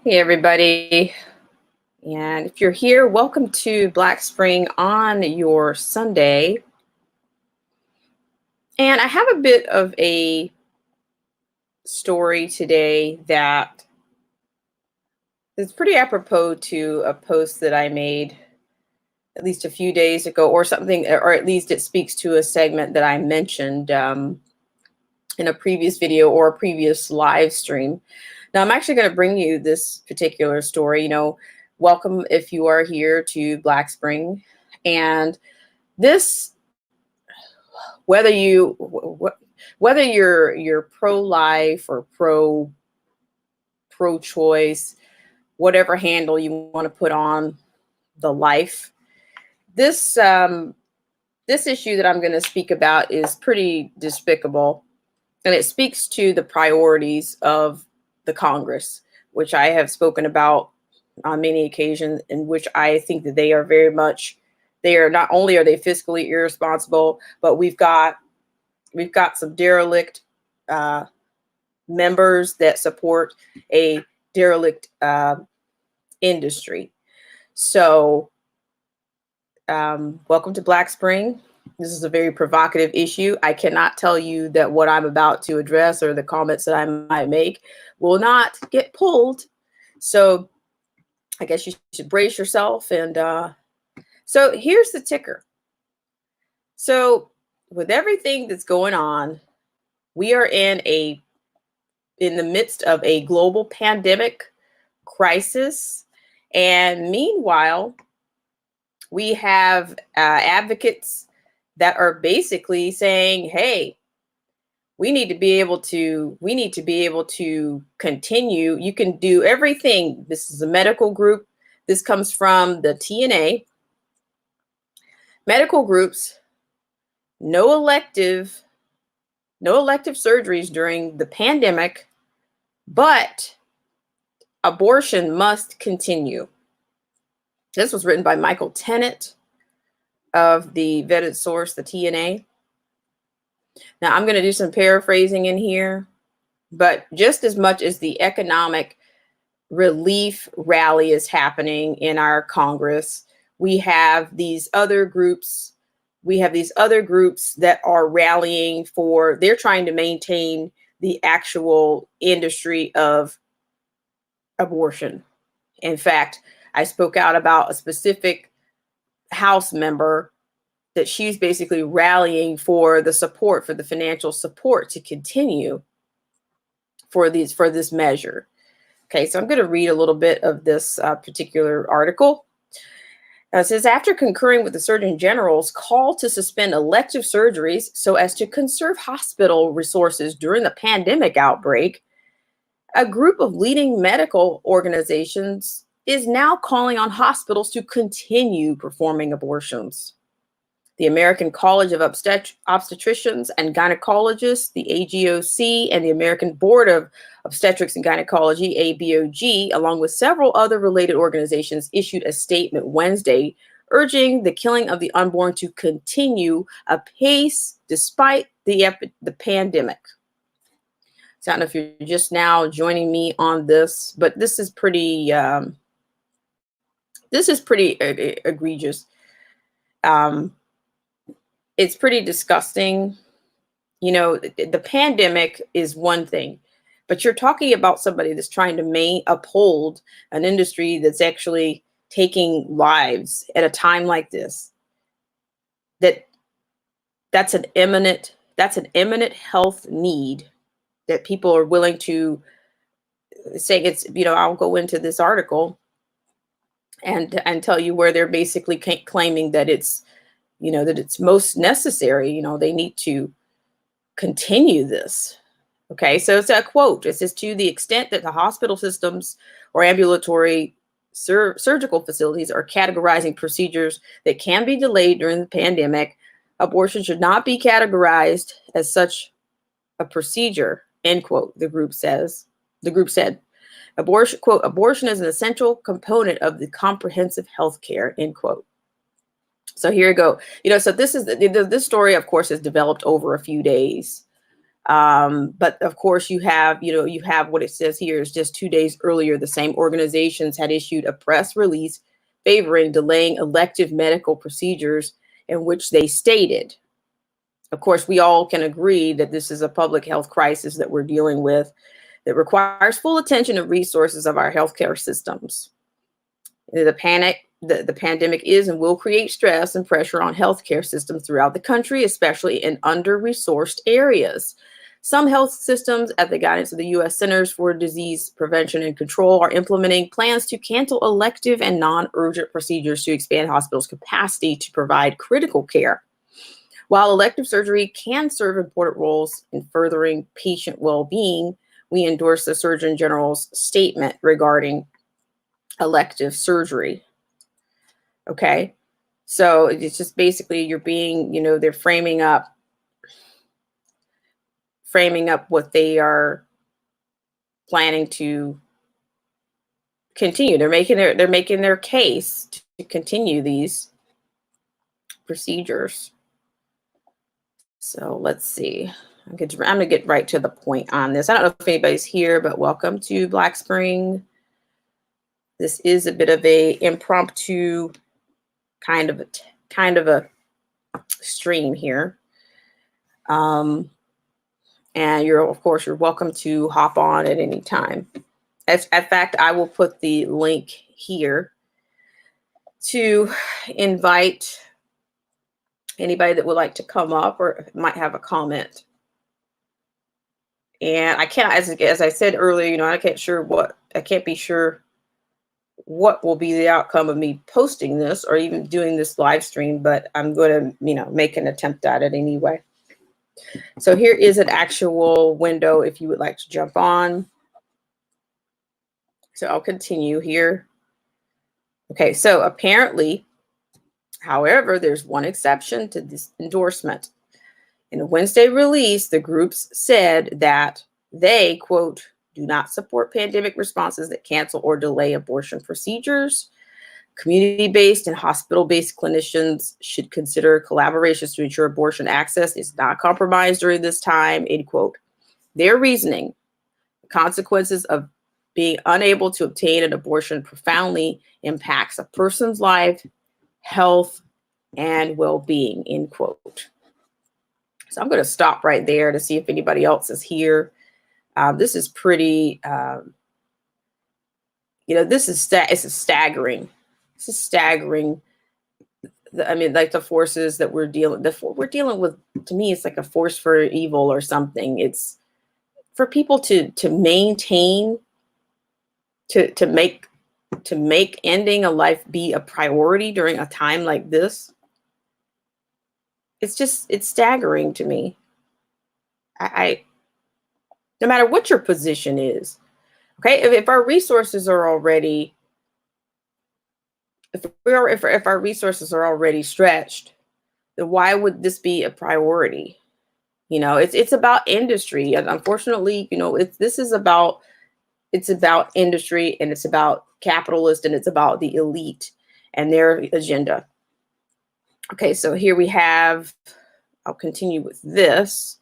Hey, everybody. And if you're here, welcome to Black Spring on your Sunday. And I have a bit of a story today that is pretty apropos to a post that I made at least a few days ago, or something, or at least it speaks to a segment that I mentioned in a previous video or a previous live stream. Now, I'm actually going to bring you this particular story. Welcome if you are here to Black Spring. And this, whether you're pro-life or pro-choice, whatever handle you want to put on the life, this issue that I'm going to speak about is pretty despicable, and it speaks to the priorities of the Congress, which I have spoken about on many occasions, in which I think that they are not only are they fiscally irresponsible, but we've got some derelict members that support a derelict industry. So welcome to Black Spring. This is a very provocative issue. I cannot tell you that what I'm about to address or the comments that I might make will not get pulled. So I guess you should brace yourself. And so here's the ticker. So with everything that's going on, we are in the midst of a global pandemic crisis. And meanwhile, we have advocates that are basically saying, hey, we need to be able to continue. You can do everything. This is a medical group. This comes from the TNA. Medical groups, no elective surgeries during the pandemic, but abortion must continue. This was written by Michael Tennant of the vetted source, the TNA. Now, I'm going to do some paraphrasing in here, but just as much as the economic relief rally is happening in our Congress, we have these other groups. That are rallying they're trying to maintain the actual industry of abortion. In fact, I spoke out about a specific House member that she's basically rallying for the financial support to continue for this measure. Okay, so I'm going to read a little bit of this particular article. It says, after concurring with the Surgeon General's call to suspend elective surgeries so as to conserve hospital resources during the pandemic outbreak, a group of leading medical organizations is now calling on hospitals to continue performing abortions. The American College of Obstetricians and Gynecologists, the AGOC, and the American Board of Obstetrics and Gynecology, ABOG, along with several other related organizations, issued a statement Wednesday urging the killing of the unborn to continue apace despite the pandemic. So I don't know if you're just now joining me on this, but this is pretty egregious. It's pretty disgusting. The pandemic is one thing, but you're talking about somebody that's trying to uphold an industry that's actually taking lives at a time like this. That's an imminent health need that people are willing to say I'll go into this article and tell you where they're basically claiming that it's most necessary. They need to continue this. Okay, so it's a quote. It says, to the extent that the hospital systems or ambulatory surgical facilities are categorizing procedures that can be delayed during the pandemic, abortion should not be categorized as such a procedure, end quote, the group said. Abortion, quote, abortion is an essential component of the comprehensive health care, end quote. So here you go. So this story, of course, has developed over a few days. But of course, you have what it says here is just 2 days earlier, the same organizations had issued a press release favoring delaying elective medical procedures in which they stated, of course, we all can agree that this is a public health crisis that we're dealing with that requires full attention and resources of our healthcare systems. The pandemic is and will create stress and pressure on healthcare systems throughout the country, especially in under-resourced areas. Some health systems, at the guidance of the U.S. Centers for Disease Prevention and Control, are implementing plans to cancel elective and non-urgent procedures to expand hospitals' capacity to provide critical care. While elective surgery can serve important roles in furthering patient well-being, we endorse the Surgeon General's statement regarding elective surgery. Okay, so it's just basically you're being, they're framing up what they are planning to continue. They're making their case to continue these procedures. So let's see. I'm gonna get right to the point on this. I don't know if anybody's here, but welcome to Black Spring. This is a bit of a impromptu kind of a stream here. And of course, you're welcome to hop on at any time. In fact, I will put the link here to invite anybody that would like to come up or might have a comment. And I can't, as I said earlier, I can't be sure what will be the outcome of me posting this or even doing this live stream, but I'm going to, make an attempt at it anyway. So here is an actual window if you would like to jump on. So I'll continue here. Okay, so apparently, however, there's one exception to this endorsement. In a Wednesday release, the groups said that they, quote, do not support pandemic responses that cancel or delay abortion procedures. Community-based and hospital-based clinicians should consider collaborations to ensure abortion access is not compromised during this time, end quote. Their reasoning, the consequences of being unable to obtain an abortion profoundly impacts a person's life, health, and well-being, end quote. So I'm going to stop right there to see if anybody else is here. This is pretty, this is staggering. This is staggering. Like the forces that we're dealing with, to me, it's like a force for evil or something. It's for people to maintain, to make ending a life be a priority during a time like this. It's staggering to me. No matter what your position is, okay, if our resources are already, if our resources are already stretched, then why would this be a priority? It's about industry. And unfortunately, it's about industry, and it's about capitalist, and it's about the elite and their agenda. Okay, so here we have, I'll continue with this.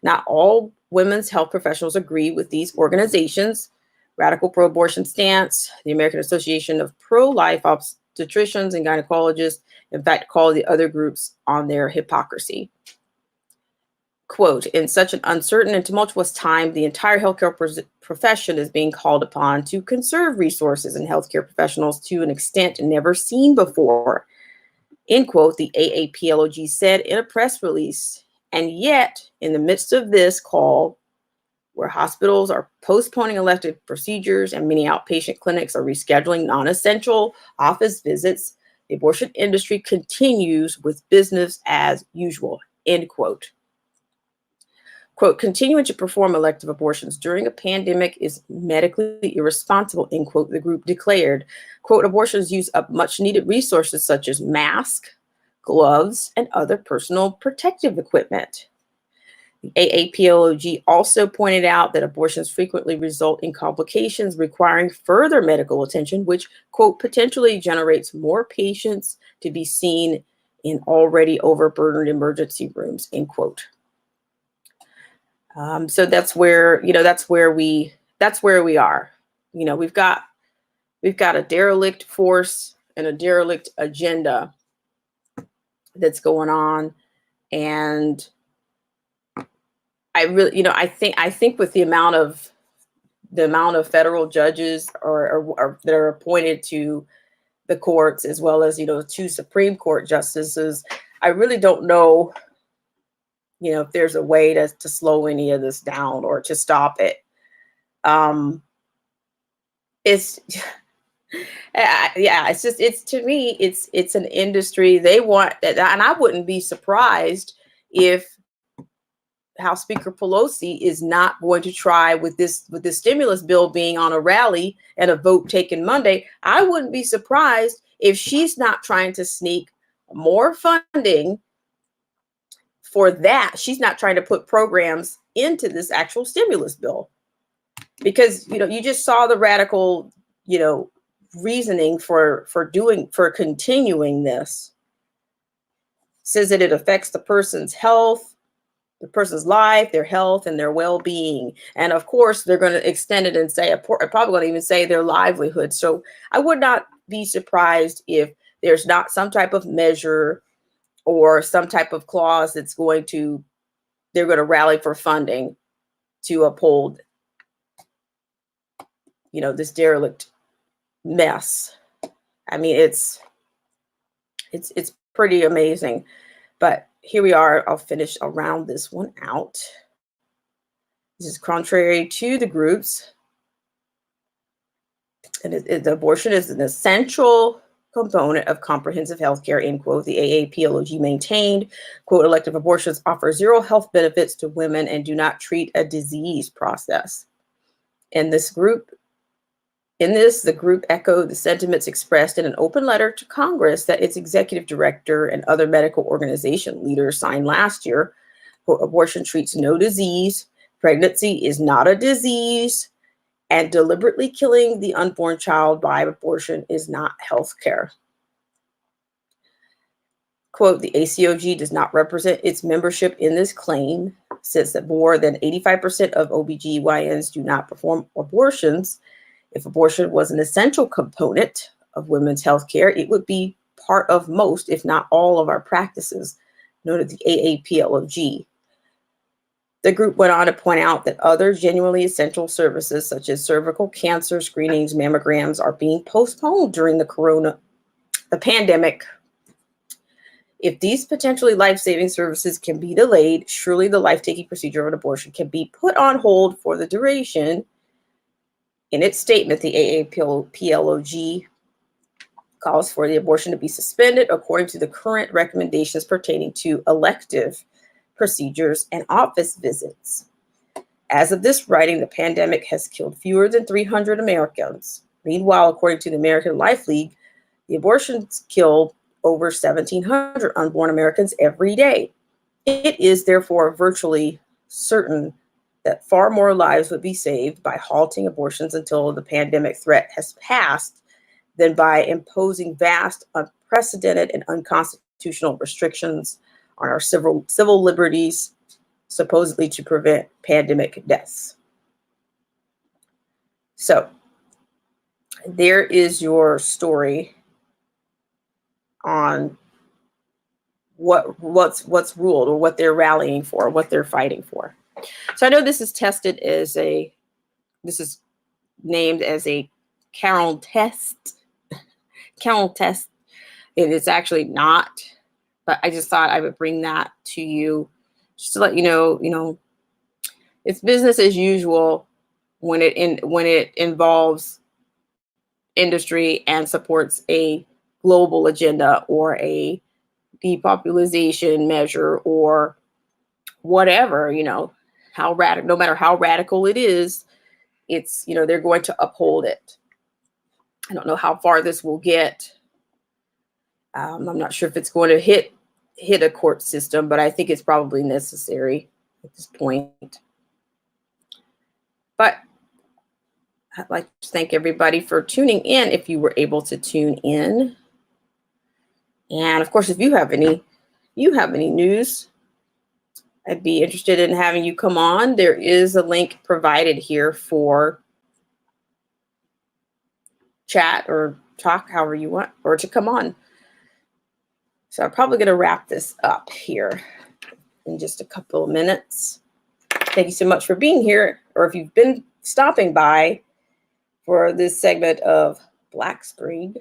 Not all women's health professionals agree with these organizations. Radical pro-abortion stance, the American Association of Pro-Life Obstetricians and Gynecologists, in fact, call the other groups on their hypocrisy. Quote, in such an uncertain and tumultuous time, the entire healthcare profession is being called upon to conserve resources and healthcare professionals to an extent never seen before, end quote, the AAPLOG said in a press release. And yet, in the midst of this call, where hospitals are postponing elective procedures and many outpatient clinics are rescheduling non-essential office visits, the abortion industry continues with business as usual, end quote. Quote, continuing to perform elective abortions during a pandemic is medically irresponsible, end quote, the group declared. Quote, abortions use up much needed resources such as masks, gloves, and other personal protective equipment. The AAPLOG also pointed out that abortions frequently result in complications requiring further medical attention, which, quote, potentially generates more patients to be seen in already overburdened emergency rooms, end quote. So that's where, that's where we are. We've got a derelict force and a derelict agenda that's going on. And I really, I think with the amount of federal judges or that are appointed to the courts, as well as, 2 Supreme Court justices, I really don't know, if there's a way to slow any of this down or to stop it. It's yeah, it's to me, it's an industry they want, and I wouldn't be surprised if House Speaker Pelosi is not going to try with this stimulus bill being on a rally and a vote taken Monday. I wouldn't be surprised if she's not trying to sneak more funding for that. She's not trying to put programs into this actual stimulus bill, because you just saw the radical reasoning for continuing this. Says that it affects the person's health, the person's life, their health, and their well-being. And of course, they're going to extend it and say, probably going to even say their livelihood. So I would not be surprised if there's not some type of measure or some type of clause they're going to rally for funding to uphold, this derelict mess. I mean, it's pretty amazing. But here we are. I'll round this one out. This is contrary to the groups. And the abortion is an essential component of comprehensive health care, end quote. The AAPLOG maintained, quote, elective abortions offer zero health benefits to women and do not treat a disease process. And the group echoed the sentiments expressed in an open letter to Congress that its executive director and other medical organization leaders signed last year. Quote, abortion treats no disease, pregnancy is not a disease, and deliberately killing the unborn child by abortion is not health care. Quote, the ACOG does not represent its membership in this claim, says that more than 85% of OBGYNs do not perform abortions. If abortion was an essential component of women's health care, it would be part of most, if not all, of our practices, noted the AAPLOG. The group went on to point out that other genuinely essential services, such as cervical cancer screenings, mammograms, are being postponed during the pandemic. If these potentially life-saving services can be delayed, surely the life-taking procedure of an abortion can be put on hold for the duration. In its statement, the AAPLOG calls for the abortion to be suspended according to the current recommendations pertaining to elective procedures and office visits. As of this writing, the pandemic has killed fewer than 300 Americans. Meanwhile, according to the American Life League, the abortions kill over 1,700 unborn Americans every day. It is therefore virtually certain that far more lives would be saved by halting abortions until the pandemic threat has passed than by imposing vast, unprecedented, and unconstitutional restrictions on our civil liberties, supposedly to prevent pandemic deaths. So there is your story on what's ruled, or what they're rallying for, what they're fighting for. So I know this is named as a QuaranTest. QuaranTest. It is actually not, but I just thought I would bring that to you just to let you know, it's business as usual when it involves industry and supports a global agenda or a depopulation measure or whatever, no matter how radical it is, it's, they're going to uphold it. I don't know how far this will get. I'm not sure if it's going to hit a court system, but I think it's probably necessary at this point. But I'd like to thank everybody for tuning in, if you were able to tune in. And of course, if you have any news, I'd be interested in having you come on. There is a link provided here for chat or talk, however you want, or to come on. So I'm probably going to wrap this up here in just a couple of minutes. Thank you so much for being here, or if you've been stopping by for this segment of Black Spring